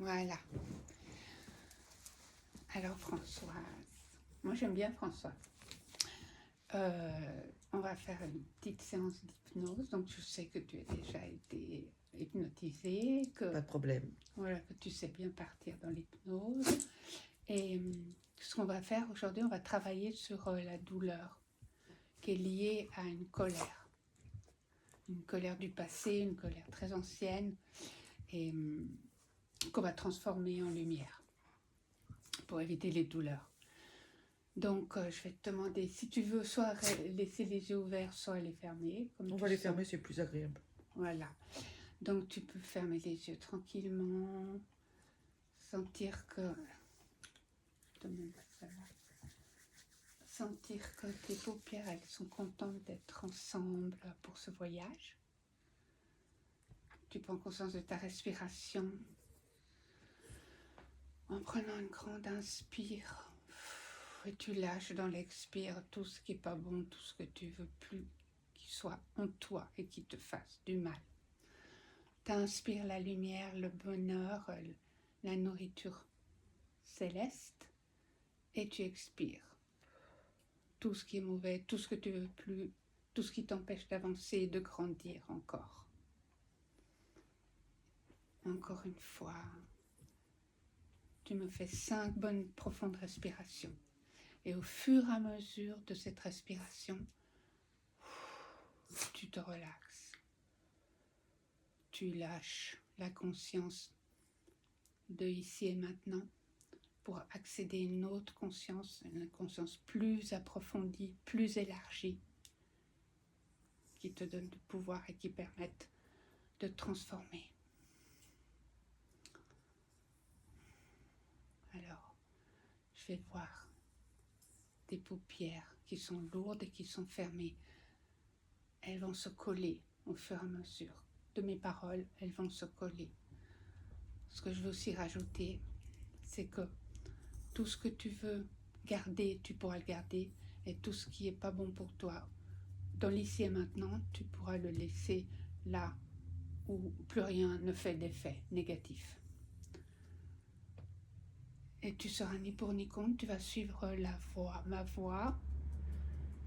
Voilà. Alors Françoise, moi j'aime bien Françoise. On va faire une petite séance d'hypnose. Donc je sais que tu as déjà été hypnotisée, Pas de problème. voilà, que tu sais bien partir dans l'hypnose. Et ce qu'on va faire aujourd'hui, on va travailler sur la douleur qui est liée à une colère. Une colère du passé, une colère très ancienne, et qu'on va transformer en lumière pour éviter les douleurs. Donc, je vais te demander si tu veux soit laisser les yeux ouverts, soit les fermer. On va les fermer, c'est plus agréable. Voilà. Donc, tu peux fermer les yeux tranquillement, sentir que... Sentir que tes paupières, elles sont contentes d'être ensemble pour ce voyage. Tu prends conscience de ta respiration en prenant une grande inspire. Et tu lâches dans l'expire tout ce qui n'est pas bon, tout ce que tu veux plus qui soit en toi et qui te fasse du mal. Tu inspires la lumière, le bonheur, la nourriture céleste et tu expires tout ce qui est mauvais, tout ce que tu veux plus, tout ce qui t'empêche d'avancer et de grandir encore. Encore une fois, tu me fais 5 bonnes profondes respirations. Et au fur et à mesure de cette respiration, tu te relaxes. Tu lâches la conscience de ici et maintenant pour accéder à une autre conscience, une conscience plus approfondie, plus élargie, qui te donne du pouvoir et qui permette de transformer. Alors, je vais voir tes paupières qui sont lourdes et qui sont fermées. Elles vont se coller au fur et à mesure de mes paroles, elles vont se coller. Ce que je veux aussi rajouter, c'est que tout ce que tu veux garder, tu pourras le garder, et tout ce qui n'est pas bon pour toi, dans l'ici et maintenant, tu pourras le laisser là où plus rien ne fait d'effet négatif. Et tu seras ni pour ni contre, tu vas suivre ma voix,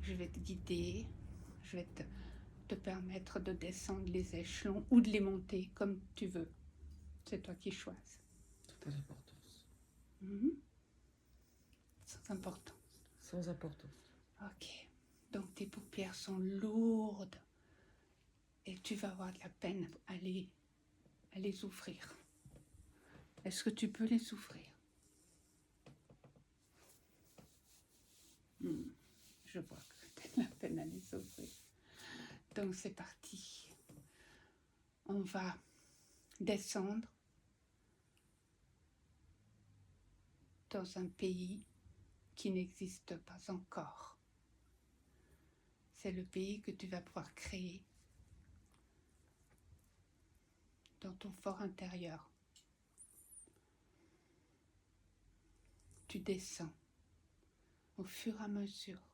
je vais te guider, je vais te permettre de descendre les échelons ou de les monter comme tu veux. C'est toi qui choisis. Sans importance. Sans importance. Sans importance. Ok. Donc tes paupières sont lourdes et tu vas avoir de la peine à les ouvrir. Est-ce que tu peux les ouvrir? Je vois que tu as de la peine à les ouvrir. Donc c'est parti. On va descendre dans un pays qui n'existe pas encore. C'est le pays que tu vas pouvoir créer dans ton fort intérieur. Tu descends au fur et à mesure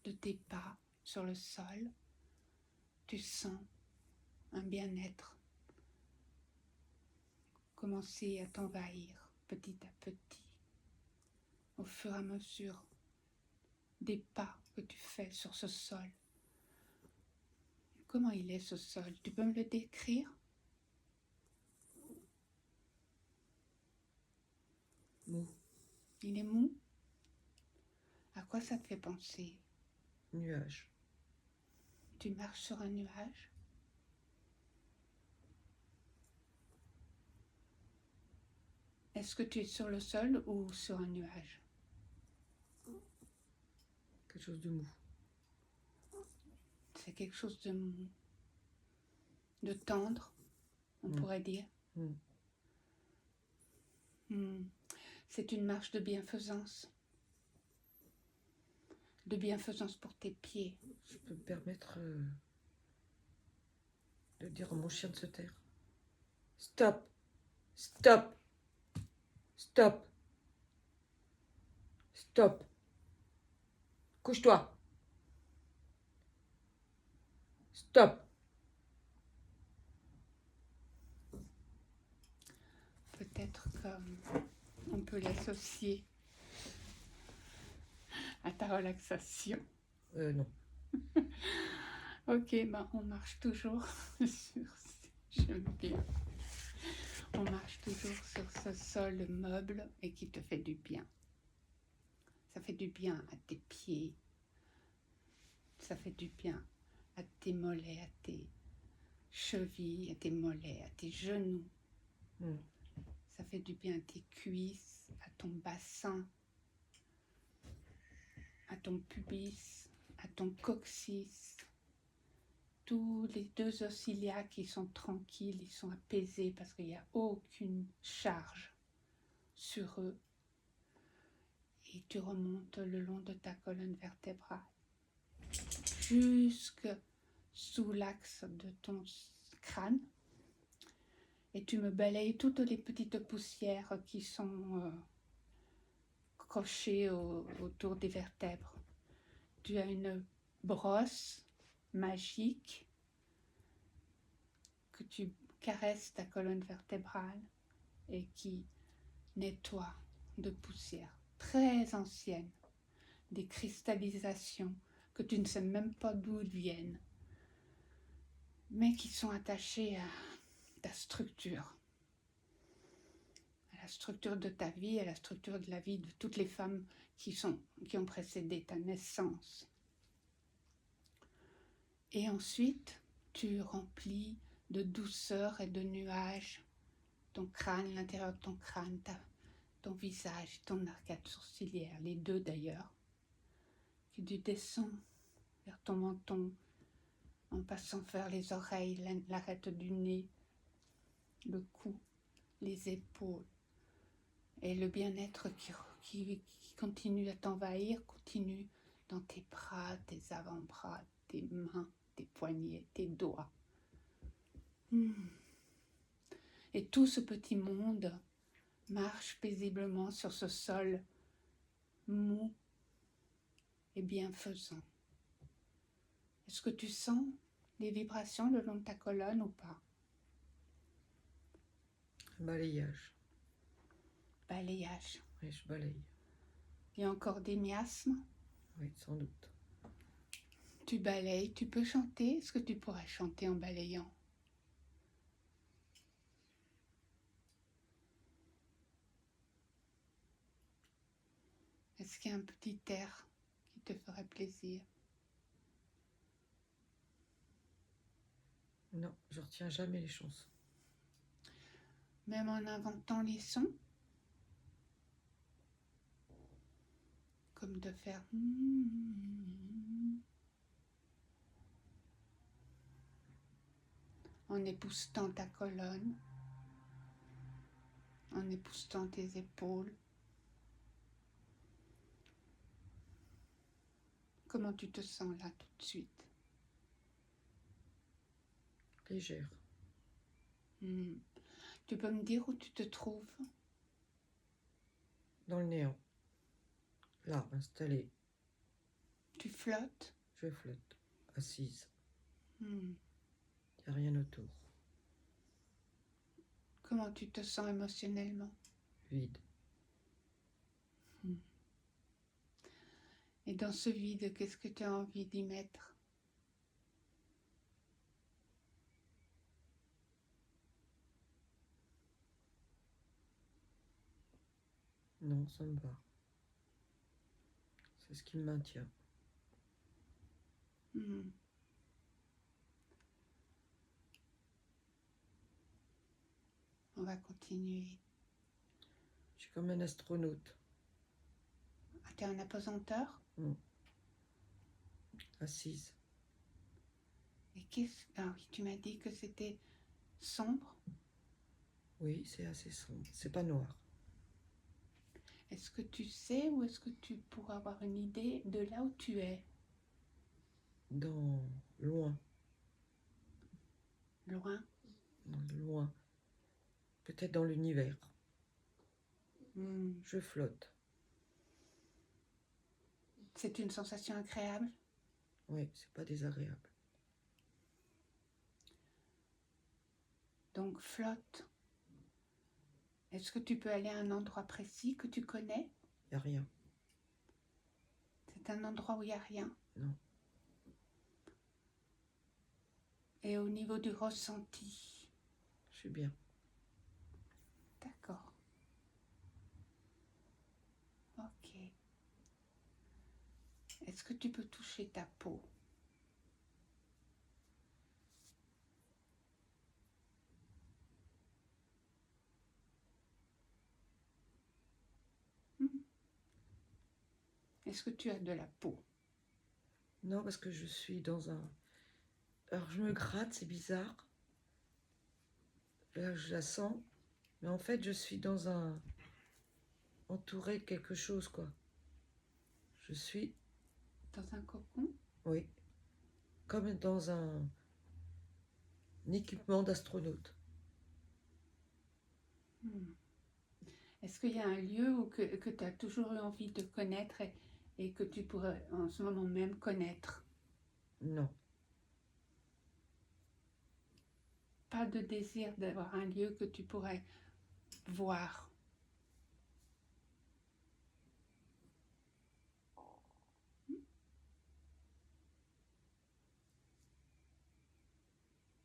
de tes pas sur le sol. Tu sens un bien-être commencer à t'envahir petit à petit au fur et à mesure des pas que tu fais sur ce sol. Comment il est ce sol? Tu peux me le décrire? Mou. Il est mou? À quoi ça te fait penser? Nuage. Tu marches sur un nuage? Est-ce que tu es sur le sol ou sur un nuage? Quelque chose de mou. C'est quelque chose de mou, de tendre, on pourrait dire. C'est une marche de bienfaisance. De bienfaisance pour tes pieds. Je peux me permettre de dire à mon chien de se taire. Stop. Stop. Stop. Stop. Couche-toi. Stop. peut-être comme on peut l'associer à ta relaxation. Non. Ok, ben on marche toujours sur... J'aime bien. On marche toujours sur ce sol meuble et qui te fait du bien. Ça fait du bien à tes pieds. Ça fait du bien à tes mollets, à tes chevilles, à tes mollets, à tes genoux. Ça fait du bien à tes cuisses, à ton bassin, à ton pubis, à ton coccyx. Tous les deux os iliaques, ils sont tranquilles, ils sont apaisés parce qu'il n'y a aucune charge sur eux. Et tu remontes le long de ta colonne vertébrale jusque sous l'axe de ton crâne. Et tu me balayes toutes les petites poussières qui sont crochées autour des vertèbres. Tu as une brosse magique que tu caresses ta colonne vertébrale et qui nettoie de poussière très ancienne, des cristallisations que tu ne sais même pas d'où elles viennent, mais qui sont attachées à ta structure, à la structure de ta vie, à la structure de la vie de toutes les femmes qui ont précédé ta naissance. Et ensuite, tu remplis de douceur et de nuages ton crâne, l'intérieur de ton crâne, ton visage, ton arcade sourcilière, les deux d'ailleurs, qui tu descends vers ton menton, en passant vers les oreilles, l'arête du nez, le cou, les épaules, et le bien-être qui continue à t'envahir, continue dans tes bras, tes avant-bras, tes mains, tes poignets, tes doigts. Et tout ce petit monde marche paisiblement sur ce sol mou et bienfaisant. Est-ce que tu sens les vibrations le long de ta colonne ou pas? Balayage. Balayage. Oui, je balaye. Il y a encore des miasmes? Oui, sans doute. Tu balayes, tu peux chanter? Est-ce que tu pourrais chanter en balayant? Est-ce qu'il y a un petit air qui te ferait plaisir? Non, je retiens jamais les chansons. Même en inventant les sons? Comme de faire... en époussetant ta colonne, en époussetant tes épaules. Comment tu te sens là tout de suite? Légère. Tu peux me dire où tu te trouves? Dans le néant. Là, installée. Tu flottes? Je flotte. Assise. Il n'y a rien autour. Comment tu te sens émotionnellement? Vide. Et dans ce vide, qu'est-ce que tu as envie d'y mettre? Non, ça me va. C'est ce qui me maintient. On va continuer. Je suis comme un astronaute. Ah, tu es un apesanteur? Assise. Et ah oui, tu m'as dit que c'était sombre? Oui, c'est assez sombre. C'est pas noir. Est-ce que tu sais ou est-ce que tu pourrais avoir une idée de là où tu es? Loin. Loin? Loin. Peut-être dans l'univers. Je flotte. C'est une sensation agréable? Oui, c'est pas désagréable. Donc flotte Est-ce que tu peux aller à un endroit précis que tu connais? Il n'y a rien. C'est un endroit où il n'y a rien. Non. Et au niveau du ressenti? Je suis bien. D'accord. Ok. Est-ce que tu peux toucher ta peau? Est-ce que tu as de la peau? Non, parce que je suis dans un... Alors, je me gratte, c'est bizarre. Là, je la sens. Mais en fait, je suis dans un... entouré de quelque chose, quoi. Je suis... Dans un cocon? Oui. Comme dans un équipement d'astronaute. Est-ce qu'il y a un lieu où que tu as toujours eu envie de connaître et que tu pourrais en ce moment même connaître? Non. Pas de désir d'avoir un lieu que tu pourrais voir?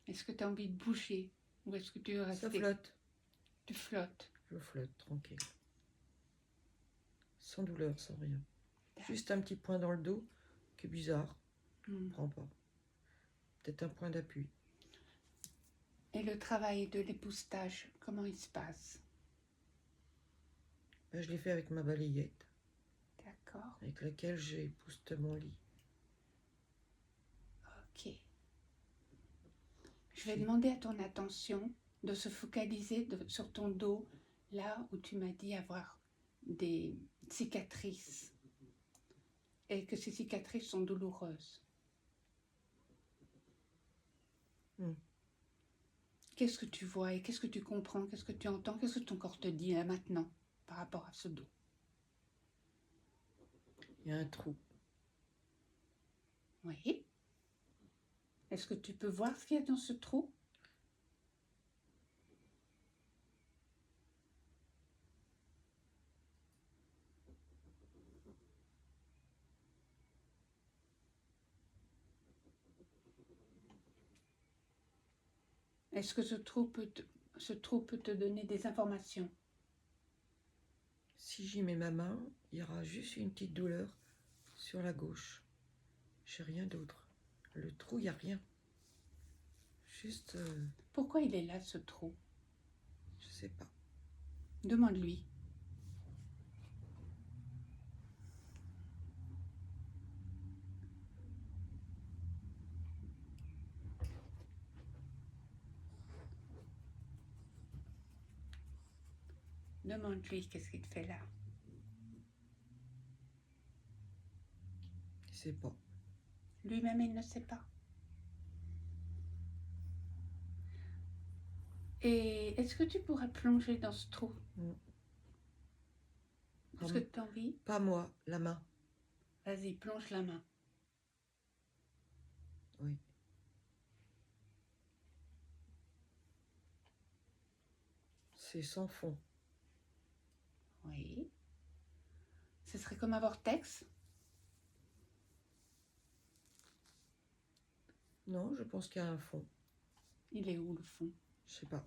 Est-ce que tu as envie de bouger? Ou est-ce que tu veux Ça rester? flotte. Tu flottes. Je flotte, tranquille. Sans douleur, sans rien. Juste un petit point dans le dos, qui est bizarre. Je ne comprends pas. Peut-être un point d'appui. Et le travail de l'époussetage, comment il se passe? Ben, je l'ai fait avec ma balayette, D'accord. avec laquelle j'épouste mon lit. Ok. Je vais demander à ton attention de se focaliser sur ton dos, là où tu m'as dit avoir des cicatrices et que ces cicatrices sont douloureuses. Qu'est-ce que tu vois et qu'est-ce que tu comprends, qu'est-ce que tu entends, qu'est-ce que ton corps te dit là maintenant par rapport à ce dos? Il y a un trou. Oui. Est-ce que tu peux voir ce qu'il y a dans ce trou? Est-ce que ce trou peut te donner des informations? Si j'y mets ma main, il y aura juste une petite douleur sur la gauche. J'ai rien d'autre. Le trou, il n'y a rien. Juste... Pourquoi il est là, ce trou? je sais pas. Demande-lui. Demande-lui qu'est-ce qu'il fait là. Je sais pas. Lui-même, il ne sait pas. Et est-ce que tu pourrais plonger dans ce trou? Est-ce que tu as envie? Pas moi, la main. Vas-y, plonge la main. Oui. C'est sans fond. Oui. Ce serait comme un vortex? Non, je pense qu'il y a un fond. Il est où, le fond? Je sais pas.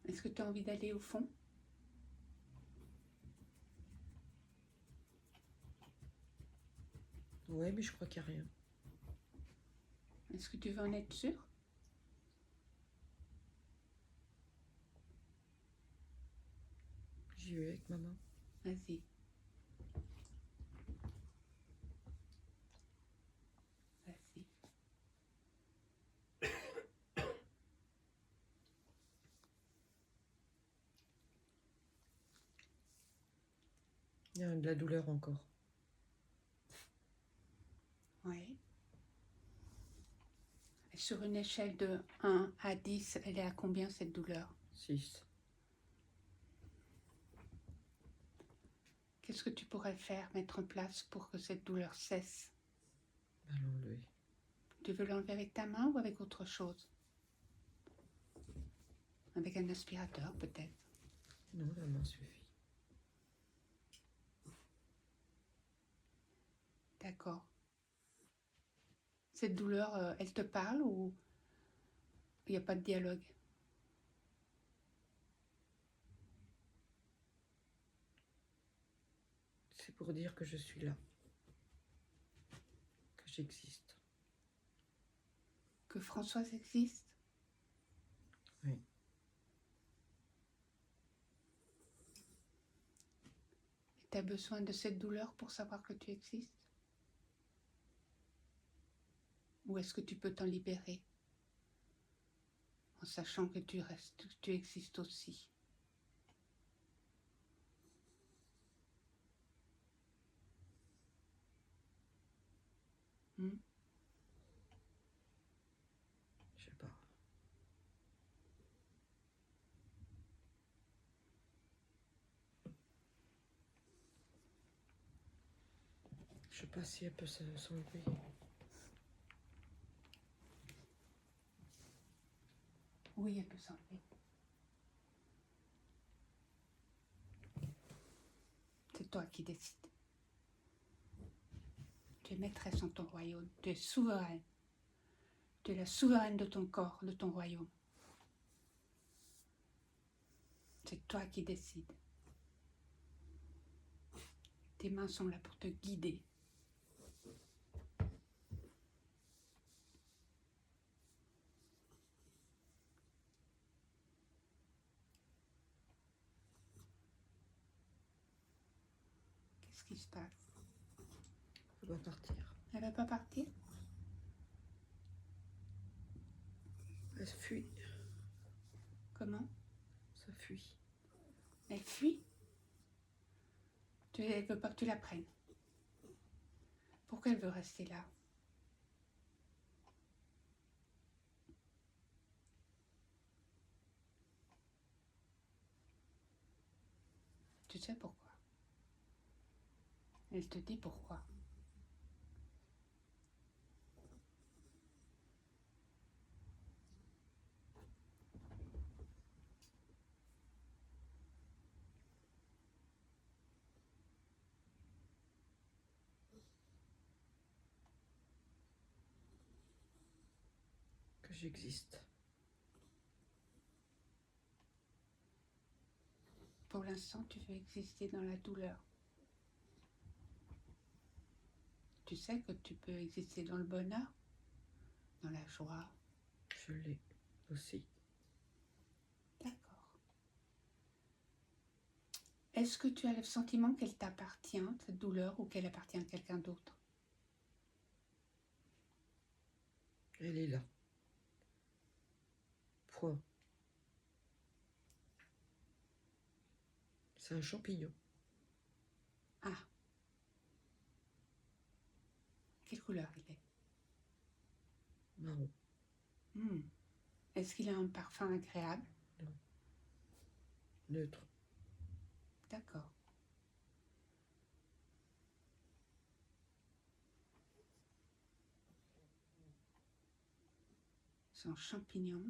Est-ce que tu as envie d'aller au fond? Ouais, mais je crois qu'il n'y a rien. Est-ce que tu veux en être sûr? J'y vais avec ma main. Vas-y. Vas-y. Il y a de la douleur encore. Oui. Et sur une échelle de 1 à 10, elle est à combien cette douleur? 6. Qu'est-ce que tu pourrais faire, mettre en place pour que cette douleur cesse? L'enlever. Tu veux l'enlever avec ta main ou avec autre chose? Avec un aspirateur peut-être. Non, la main suffit. D'accord. Cette douleur, elle te parle ou il n'y a pas de dialogue? C'est pour dire que je suis là, que j'existe. Que Françoise existe? Oui. Tu as besoin de cette douleur pour savoir que tu existes? Ou est-ce que tu peux t'en libérer en sachant que tu restes, que tu existes aussi? Hmm? Je sais pas. Je sais pas si elle peut s'enlever. Oui, elle peut s'enlever. C'est toi qui décides. Tu es maîtresse en ton royaume. Tu es souveraine. Tu es la souveraine de ton corps, de ton royaume. C'est toi qui décides. Tes mains sont là pour te guider. Qu'est-ce qui se passe? Elle va partir. Elle va pas partir? Elle fuit. Comment? Ça fuit. Elle fuit? Elle veut pas que tu la prennes. Pourquoi elle veut rester là? Tu sais pourquoi? Elle te dit pourquoi. Que j'existe. Pour l'instant, tu veux exister dans la douleur. Tu sais que tu peux exister dans le bonheur, dans la joie. Je l'ai aussi. D'accord. Est-ce que tu as le sentiment qu'elle t'appartient, cette douleur, ou qu'elle appartient à quelqu'un d'autre? Elle est là. Point. C'est un champignon. Ah. Quelle couleur il est? Marron. Est-ce qu'il a un parfum agréable? Non. Neutre. D'accord. C'est un champignon.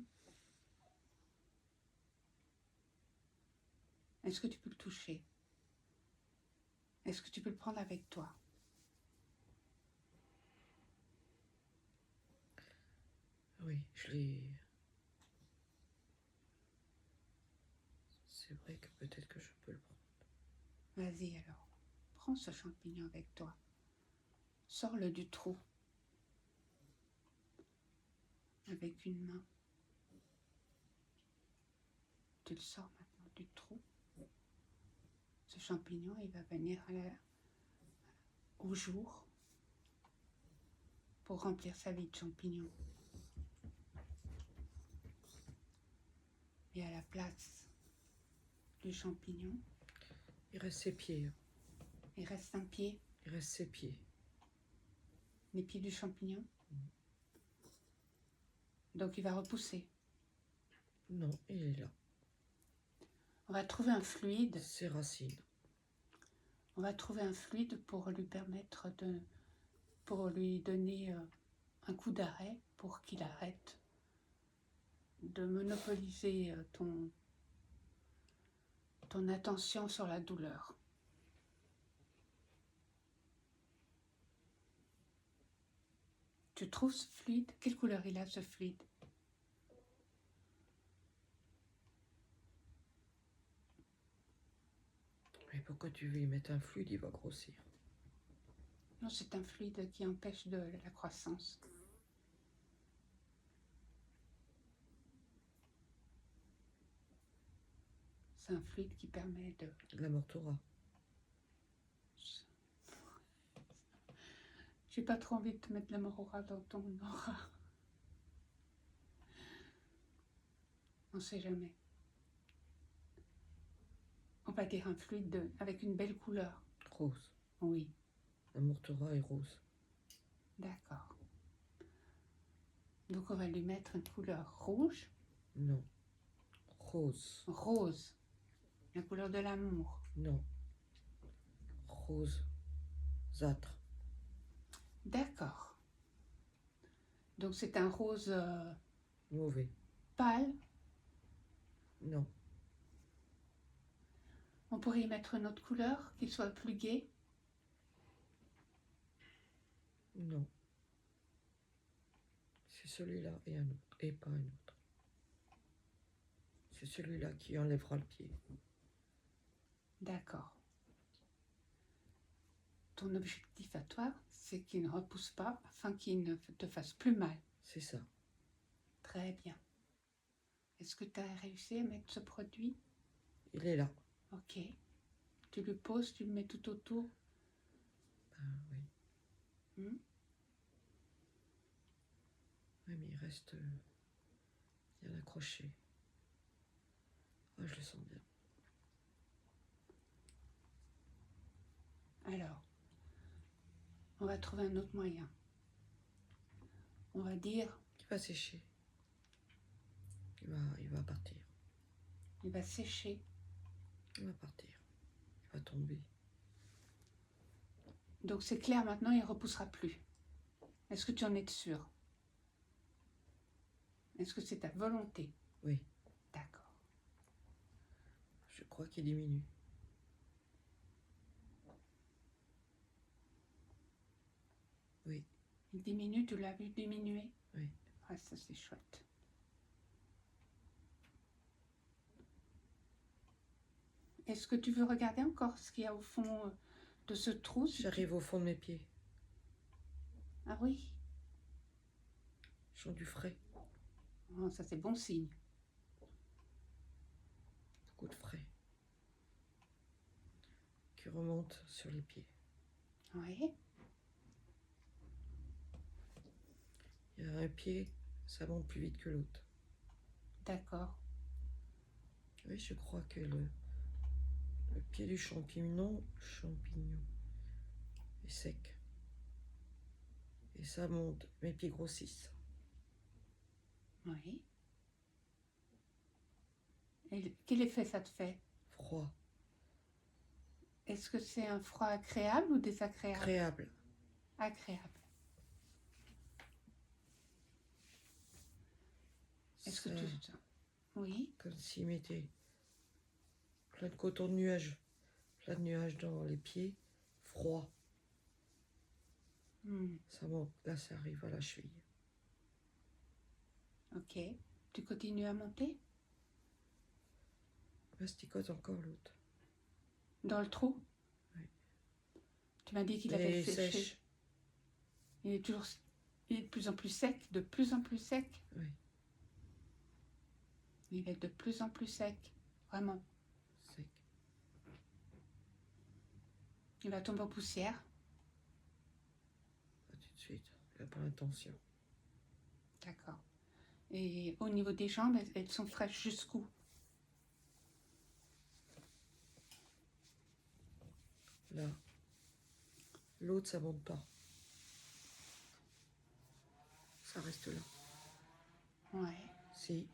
Est-ce que tu peux le toucher? Est-ce que tu peux le prendre avec toi? Oui, je l'ai. C'est vrai que peut-être que je peux le prendre. Vas-y alors. Prends ce champignon avec toi. Sors-le du trou. Avec une main. Tu le sors maintenant du trou. Ce champignon, il va venir au jour pour remplir sa vie de champignon. Et à la place du champignon, Il reste ses pieds. il reste un pied, Il reste ses pieds. les pieds du champignon. Donc il va repousser. Non, il est là. On va trouver un fluide. Ses racines. On va trouver un fluide pour lui permettre pour lui donner un coup d'arrêt pour qu'il arrête de monopoliser ton attention sur la douleur. Tu trouves ce fluide? Quelle couleur il a, ce fluide? Mais pourquoi tu veux y mettre un fluide? Il va grossir. Non, c'est un fluide qui empêche de la croissance. C'est un fluide qui permet de... La mortora. J'ai pas trop envie de te mettre la morora dans ton aura. On sait jamais. On va dire un fluide avec une belle couleur. Rose. Oui, La mortora est rose. d'accord. Donc on va lui mettre une couleur rouge, Non. Rose. rose, la couleur de l'amour. Non. Rose. Zâtre. D'accord. Donc c'est un rose Mauvais. pâle. Non. On pourrait y mettre une autre couleur qui soit plus gaie. Non. C'est celui-là et un autre. Et pas un autre. C'est celui-là qui enlèvera le pied. D'accord. Ton objectif à toi, c'est qu'il ne repousse pas afin qu'il ne te fasse plus mal. C'est ça. Très bien. Est-ce que tu as réussi à mettre ce produit? Il est là. Ok. Tu le poses, tu le mets tout autour. Oui. Hmm? Oui, mais il reste bien accroché. Ah, je le sens bien. Alors, on va trouver un autre moyen. On va dire, Il va sécher. Il va partir. il va sécher. Il va partir. Il va tomber. Donc c'est clair, maintenant il ne repoussera plus. Est-ce que tu en es sûr? Est-ce que c'est ta volonté? Oui. D'accord. Je crois qu'il diminue. Oui. Il diminue, tu l'as vu diminuer? Oui. Ah, ça c'est chouette. Est-ce que tu veux regarder encore ce qu'il y a au fond de ce trou? J'arrive au fond de mes pieds. Ah oui? Je sens du frais. Oh, ça c'est bon signe. Beaucoup de frais. Qui remonte sur les pieds. Oui. Il y a un pied, ça monte plus vite que l'autre. D'accord. Oui, je crois que le pied du champignon est sec. Et ça monte, mes pieds grossissent. Oui. Et quel effet ça te fait? Froid, Est-ce que c'est un froid agréable ou désagréable? agréable. Agréable. Est-ce que Ça, tu... Oui. comme s'il mettait plein de coton de nuages, plein de nuages dans les pieds, froid. Hmm. Ça monte, là ça arrive à la cheville. Ok. Tu continues à monter? Masticote encore l'autre. Dans le trou? Oui. Tu m'as dit qu'il Mais avait il séché. sèche. Il est toujours... Il est de plus en plus sec, de plus en plus sec. Oui. Il est de plus en plus sec, vraiment. Sec. Il va tomber en poussière. Pas tout de suite. Il n'a pas l'intention. D'accord. Et au niveau des jambes, elles sont fraîches jusqu'où? Là. L'autre, ça monte pas. Ça reste là. Ouais. Si.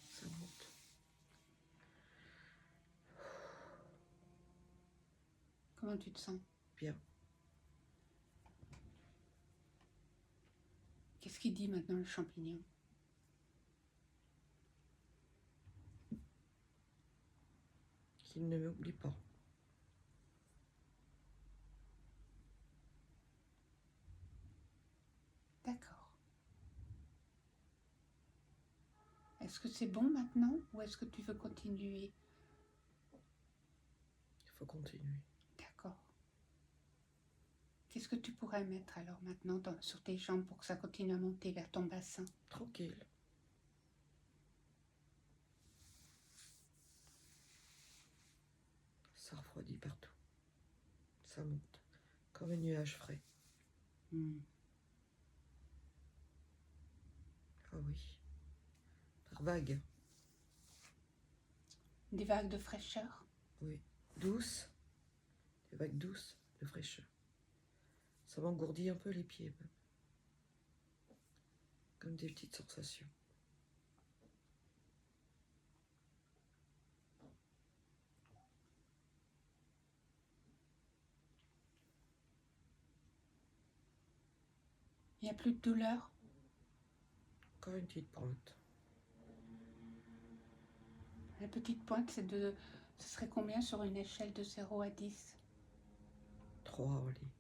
Ça monte. Comment tu te sens? Bien. Qu'est-ce Qu'est-ce qu'il dit maintenant, le champignon? Qu'il ne m'oublie pas. D'accord. Est-ce que c'est bon maintenant ou est-ce que tu veux continuer? Il faut continuer. D'accord. Qu'est-ce que tu pourrais mettre alors maintenant sur tes jambes pour que ça continue à monter vers ton bassin? Tranquille. Ça refroidit partout. Ça monte comme un nuage frais. Ah oui. Par vagues. Des vagues de fraîcheur? Oui. Douces. Des vagues douces de fraîcheur. Ça m'engourdit un peu les pieds. Même. Comme des petites sensations. Il n'y a plus de douleur? Encore une petite pointe. La petite pointe, ce serait combien sur une échelle de 0 à 10? 3, allez.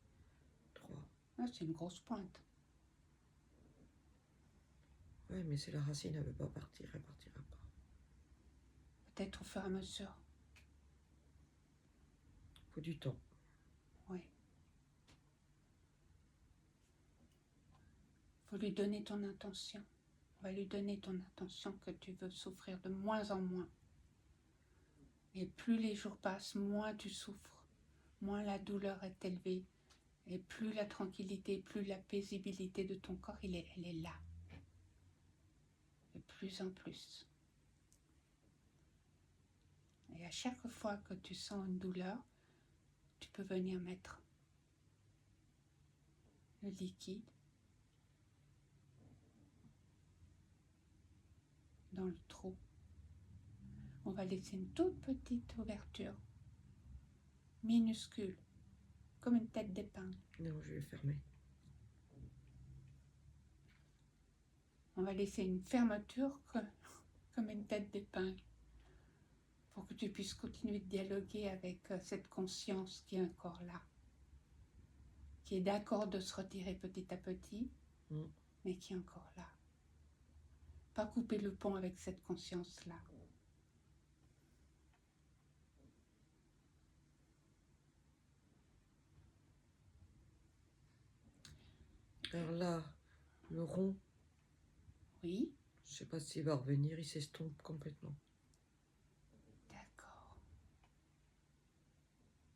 3. Ah, c'est une grosse pointe. Ouais, mais si la racine ne veut pas partir, elle partira pas. Peut-être au fur et à mesure. Faut du temps. Oui. Faut lui donner ton intention. On va lui donner ton intention que tu veux souffrir de moins en moins. Et plus les jours passent, moins tu souffres, moins la douleur est élevée, et plus la tranquillité, plus la paisibilité de ton corps, elle est là. De plus en plus. Et à chaque fois que tu sens une douleur, tu peux venir mettre le liquide dans le trou. On va laisser une toute petite ouverture, minuscule, comme une tête d'épingle. Non, je vais fermer. On va laisser une fermeture comme une tête d'épingle pour que tu puisses continuer de dialoguer avec cette conscience qui est encore là, qui est d'accord de se retirer petit à petit, mais qui est encore là. Pas couper le pont avec cette conscience-là. Alors là, le rond, Oui, je sais pas s'il va revenir, il s'estompe complètement. d'accord.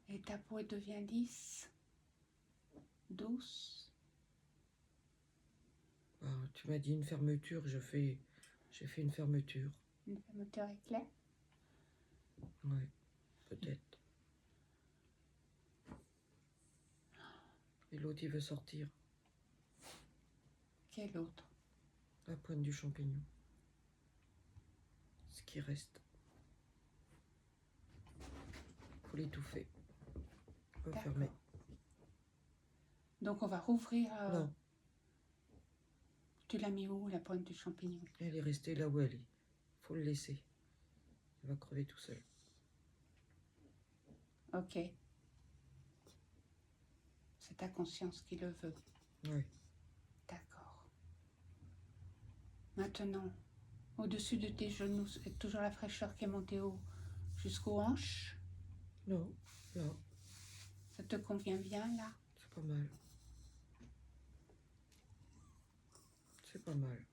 Et ta peau devient lisse, douce. Ah, tu m'as dit une fermeture, j'ai fait une fermeture. Une fermeture éclair. Ouais, peut-être. Et l'autre, il veut sortir. Quel autre? La pointe du champignon. Ce qui reste. Faut l'étouffer. Refermer. Donc on va rouvrir... Non, Tu l'as mis où, la pointe du champignon? elle est restée là où elle est. Faut le laisser. Il va crever tout seul. Ok. C'est ta conscience qui le veut. Ouais. D'accord. Maintenant, au-dessus de tes genoux, c'est toujours la fraîcheur qui est montée jusqu'aux hanches. Non, là, Ça te convient bien, là? c'est pas mal. C'est pas mal.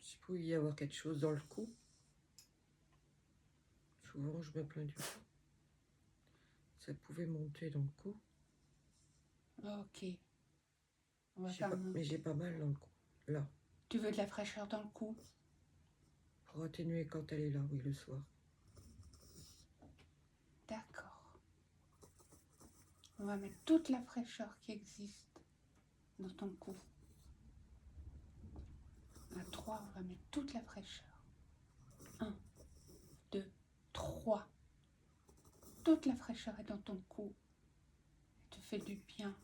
S'il pouvait y avoir quelque chose dans le cou. Souvent, je me plains du cou. Ça pouvait monter dans le cou. Ok. On va faire Mais j'ai pas mal dans le cou. Là. Tu veux de la fraîcheur dans le cou? Pour atténuer quand elle est là, oui, le soir. D'accord. On va mettre toute la fraîcheur qui existe dans ton cou. À 3, on va mettre toute la fraîcheur. 1, 2, 3. Toute la fraîcheur est dans ton cou. Elle te fait du bien.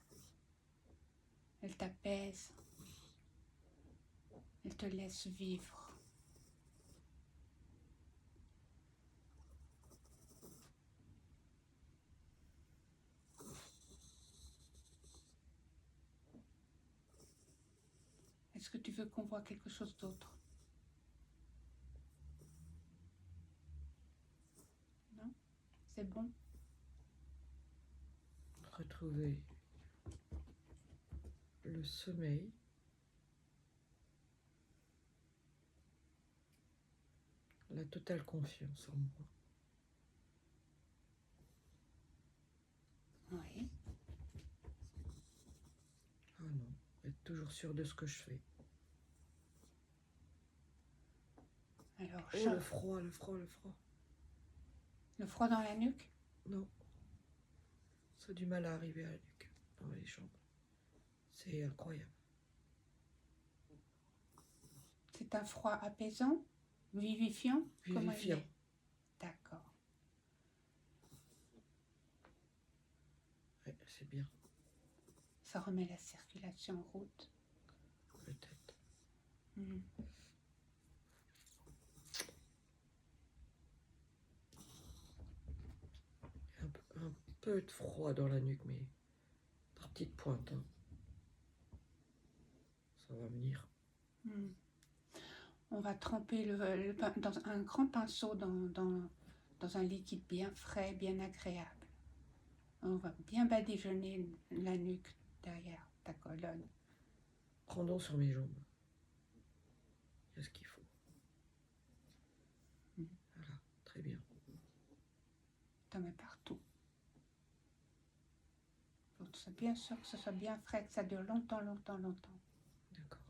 Elle t'apaise. Elle te laisse vivre. Est-ce que tu veux qu'on voit quelque chose d'autre? Non? C'est bon? Retrouver le sommeil, la totale confiance en moi. Oui. Ah non, être toujours sûr de ce que je fais. Alors, Oh, le froid, le froid, le froid. le froid dans la nuque? Non, ça a du mal à arriver à la nuque, dans les jambes. C'est incroyable. C'est un froid apaisant? Vivifiant? Comment il Vivifiant. est? D'accord. Ouais, c'est bien, Ça remet la circulation en route. peut-être. Mhm. Un peu de froid dans la nuque, mais par petite pointe. Hein. Ça va venir. Mhm. On va tremper dans un grand pinceau dans un liquide bien frais, bien agréable. On va bien badigeonner la nuque derrière ta colonne. Prends donc sur mes jambes. Il y a ce qu'il faut. Mhm. Voilà, très bien. T'en mets partout. Faut que ce soit bien sûr que ce soit bien frais, que ça dure longtemps, longtemps, longtemps. D'accord.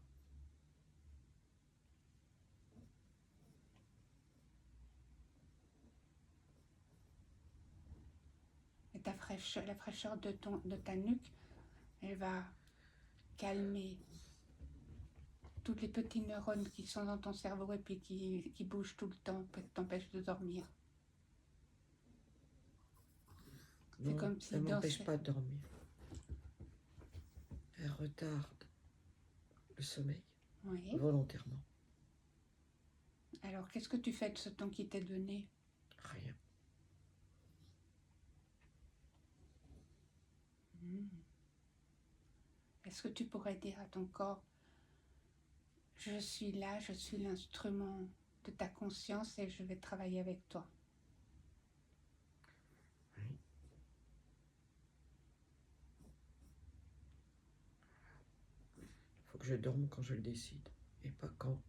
Et la fraîcheur de ta nuque, elle va calmer tous les petits neurones qui sont dans ton cerveau et puis qui bougent tout le temps, qui t'empêchent de dormir. C'est Non, comme si elle dans m'empêche pas de dormir. Elle retarde le sommeil, Oui. volontairement. Alors, qu'est-ce que tu fais de ce temps qui t'est donné? Rien. Est-ce que tu pourrais dire à ton corps, je suis là, je suis l'instrument de ta conscience et je vais travailler avec toi? Oui. Il faut que je dorme quand je le décide, et pas quand.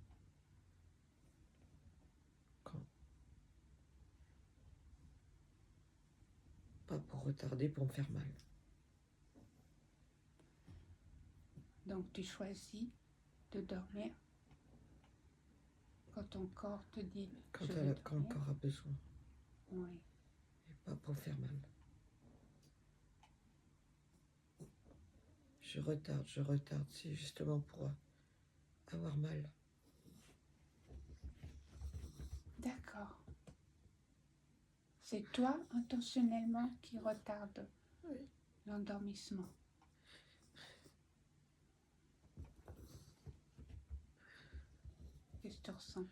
Pas pour retarder, pour me faire mal. Donc, tu choisis de dormir quand ton corps te dit Quand, je vais quand le dormir. corps a besoin, Oui. et pas pour faire mal. Je retarde, c'est justement pour avoir mal. D'accord. C'est toi intentionnellement qui retarde Oui. l'endormissement. Qu'est-ce que tu ressens?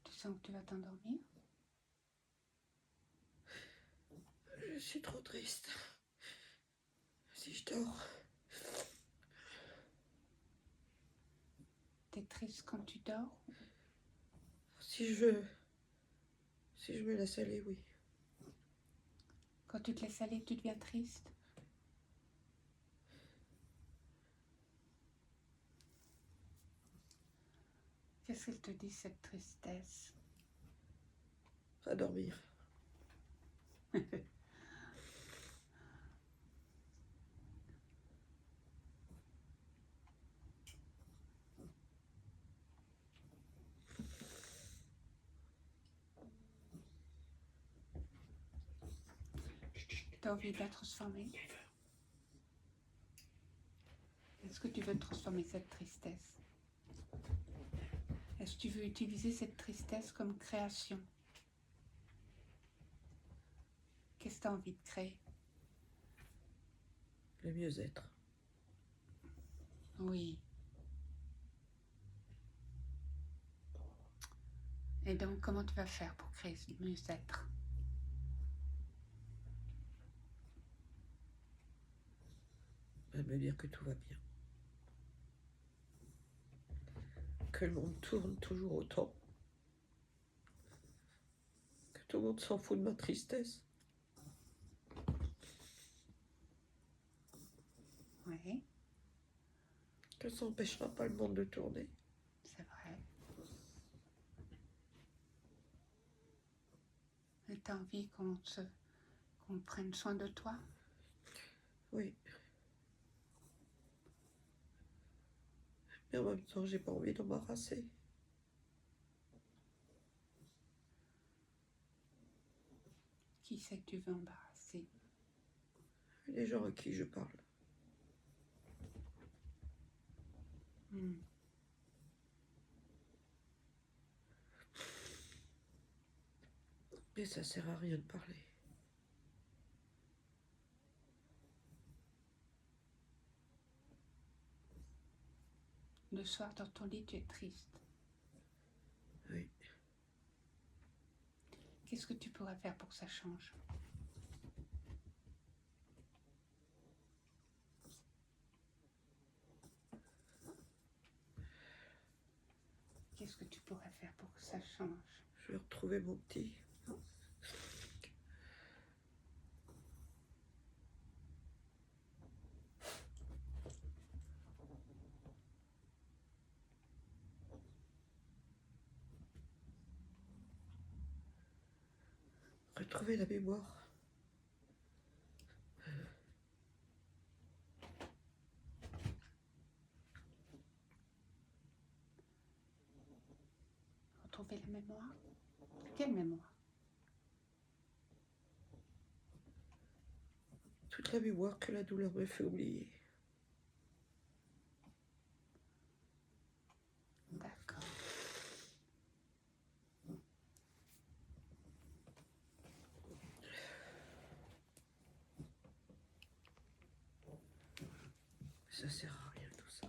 Tu sens que tu vas t'endormir? Je suis trop triste. Si je dors, T'es triste quand tu dors? si je me laisse aller, oui. Quand tu te laisses aller, tu deviens triste? Qu'est-ce qu'elle te dit, cette tristesse? À dormir. Tu as envie de la transformer? Est-ce que tu veux transformer cette tristesse? Est-ce que tu veux utiliser cette tristesse comme création? Qu'est-ce que tu as envie de créer? Le mieux-être. Oui. Et donc, comment tu vas faire pour créer ce mieux-être? Me dire que tout va bien. Que le monde tourne toujours autant. Que tout le monde s'en fout de ma tristesse. Oui, Que ça n'empêchera pas le monde de tourner. c'est vrai. Et tu as envie qu'on prenne soin de toi? Oui. Mais en même temps, j'ai pas envie d'embarrasser. Qui c'est que tu veux embarrasser? Les gens à qui je parle. Mais ça sert à rien de parler. Le soir, dans ton lit, tu es triste. Oui. Qu'est-ce que tu pourrais faire pour que ça change? Qu'est-ce que tu pourrais faire pour que ça change? Je vais retrouver mon petit. Retrouver la mémoire. Retrouver la mémoire? Quelle mémoire? Toute la mémoire que la douleur me fait oublier. D'accord. Ça sert à rien tout ça.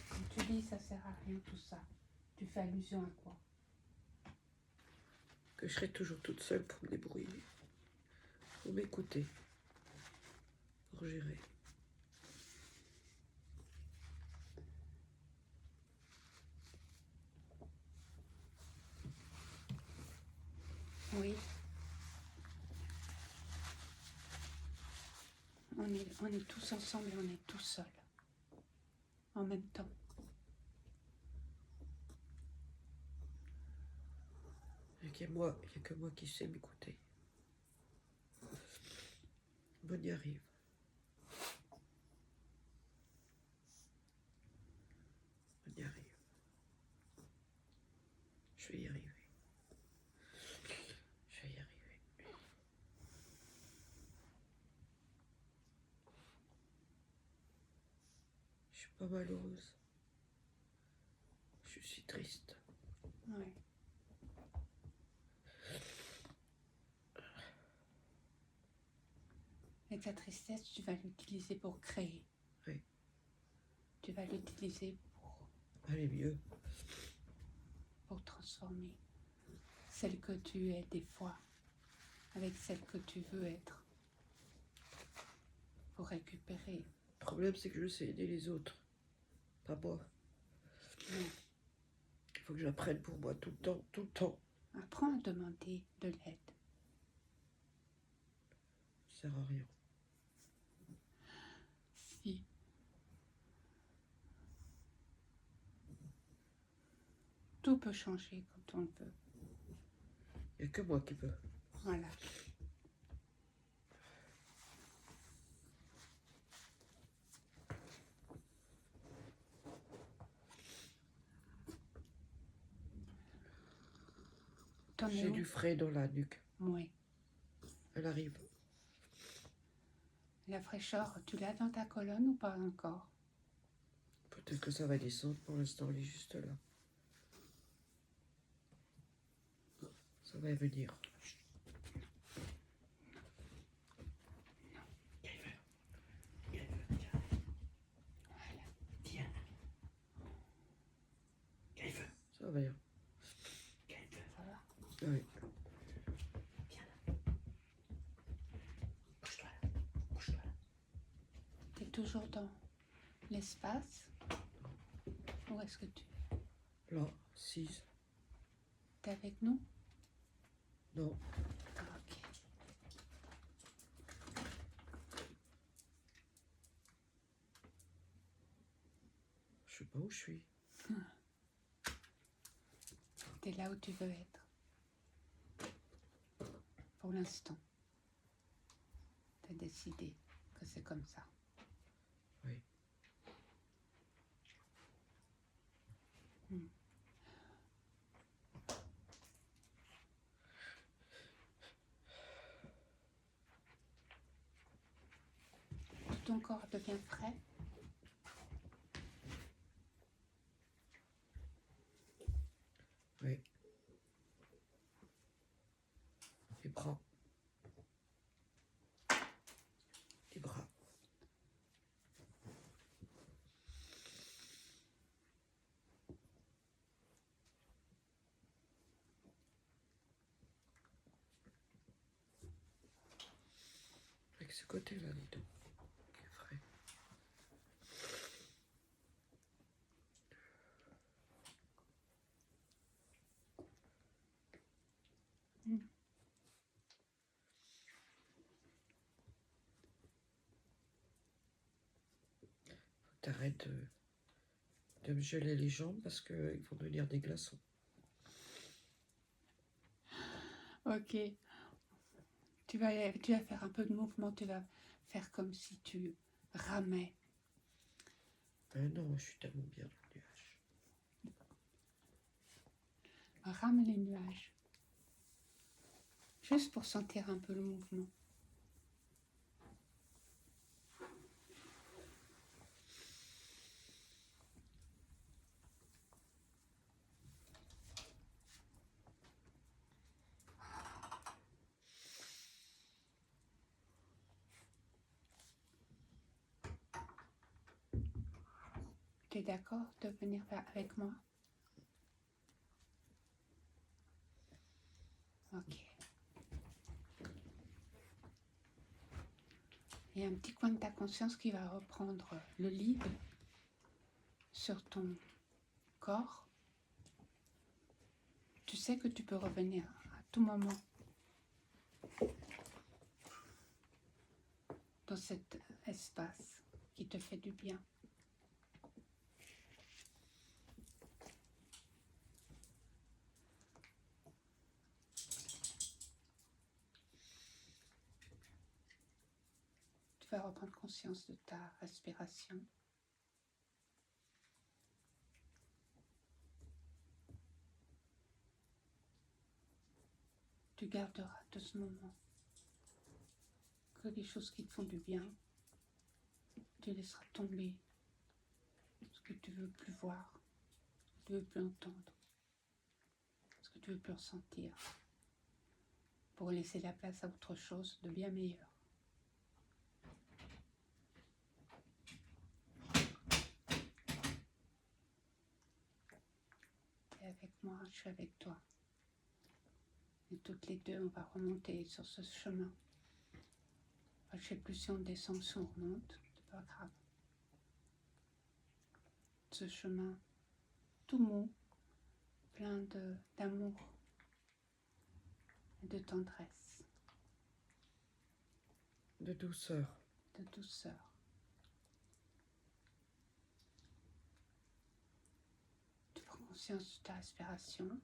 Quand tu dis ça sert à rien tout ça, tu fais allusion à quoi? Que je serai toujours toute seule pour me débrouiller. Pour m'écouter. Pour gérer. Oui. On est tous ensemble et on est tous seuls. En même temps. Il n'y a que moi qui sais m'écouter. On y arrive. On y arrive. Je vais y arriver. Je vais y arriver. Je suis pas malheureuse. Je suis triste. Oui. Et ta tristesse, tu vas l'utiliser pour créer. Oui. Tu vas l'utiliser Allez mieux. pour transformer celle que tu es des fois avec celle que tu veux être. Pour récupérer. Le problème, c'est que je sais aider les autres. Pas moi. Non. Il faut que j'apprenne pour moi tout le temps, tout le temps. Apprends à demander de l'aide. Ça sert à rien. Si. Tout peut changer quand on le veut. Il n'y a que moi qui peux. Voilà. T'en es J'ai où? du frais dans la nuque. Oui. Elle arrive. La fraîcheur, tu l'as dans ta colonne ou pas encore? Peut-être que ça va descendre. Pour l'instant, il est juste là. Ça va venir. Ça va. Ça va? Oui. Tu es toujours dans l'espace? Où est-ce que tu es? Là, 6. Tu es avec nous? Non. Ah, ok. Je sais pas où je suis. Tu es là où tu veux être. Pour l'instant. Tu as décidé que c'est comme ça. Oui. Tout ton corps devient prêt. Oui. Les bras. Les bras. Avec ce côté-là, dis donc. Qui est frais. T'arrêtes de me geler les jambes parce qu'ils vont devenir des glaçons. Ok. Tu vas faire un peu de mouvement. Tu vas faire comme si tu ramais. Non, je suis tellement bien dans le nuage. Rame les nuages. Juste pour sentir un peu le mouvement. Tu es d'accord de venir avec moi? Ok. Il y a un petit coin de ta conscience qui va reprendre le lead sur ton corps. Tu sais que tu peux revenir à tout moment dans cet espace qui te fait du bien. Tu vas reprendre conscience de ta respiration. Tu garderas de ce moment que les choses qui te font du bien. Tu laisseras tomber ce que tu ne veux plus voir, ce que tu ne veux plus entendre, ce que tu ne veux plus ressentir, pour laisser la place à autre chose de bien meilleur. Tu es avec moi, je suis avec toi. Et toutes les deux, on va remonter sur ce chemin. Enfin, je ne sais plus si on descend ou si on remonte, c'est pas grave. Ce chemin tout mou, plein d'amour et de tendresse, De douceur. de douceur. Tu prends conscience de ta respiration,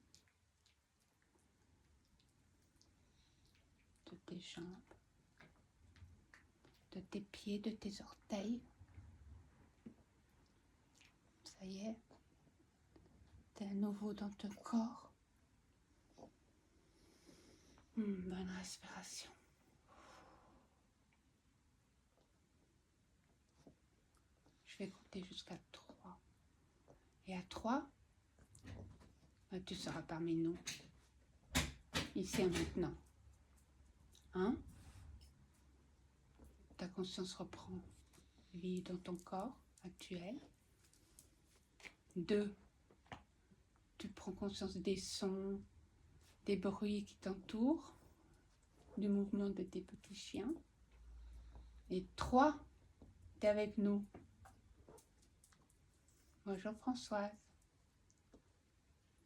de tes jambes, de tes pieds, de tes orteils. Ça y est, tu es à nouveau dans ton corps. Bonne respiration. Je vais compter jusqu'à 3. Et à 3, tu seras parmi nous, ici et maintenant. 1, ta conscience reprend vie dans ton corps actuel. 2, tu prends conscience des sons, des bruits qui t'entourent, du mouvement de tes petits chiens. Et 3, tu es avec nous. Bonjour Françoise,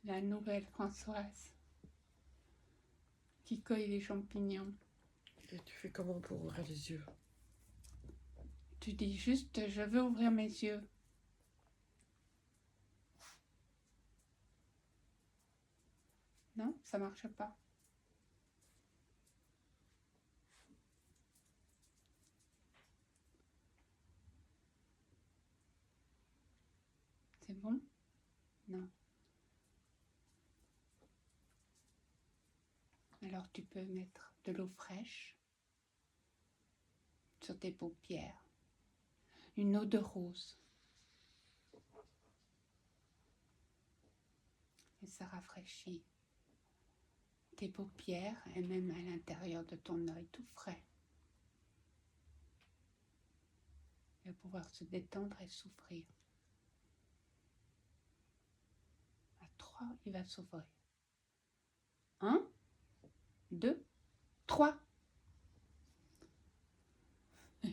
la nouvelle Françoise, qui cueille les champignons. Et tu fais comment pour ouvrir les yeux? Tu dis juste, je veux ouvrir mes yeux. Non, ça marche pas. C'est bon? Non. Alors tu peux mettre de l'eau fraîche sur tes paupières. Une eau de rose. Et ça rafraîchit tes paupières et même à l'intérieur de ton œil tout frais. Il va pouvoir se détendre et s'ouvrir. À 3, il va s'ouvrir. 1, 2, 3.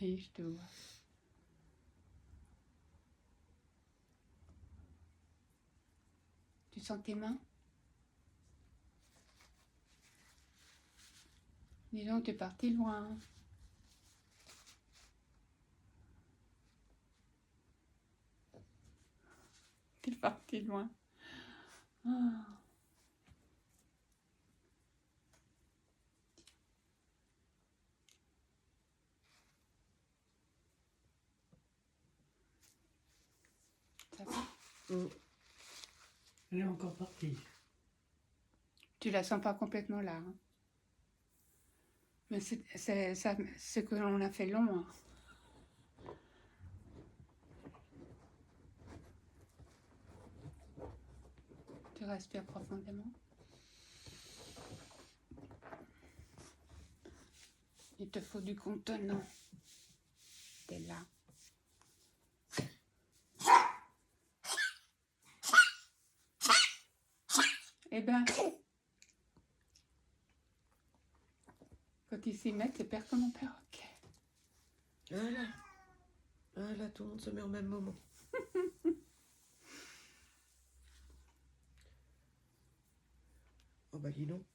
Et je te vois. Tu sens tes mains? Dis donc, tu es parti loin. Tu es parti loin. Ah. Ça va? Elle est encore partie. Tu la sens pas complètement là. Hein. Mais c'est que l'on a fait long. Hein. Tu respires profondément. Il te faut du contenant. T'es là. Eh ben, quand ils s'y mettent, c'est père comme un perroquet. Voilà. Voilà, tout le monde se met au même moment. Oh bah dis donc.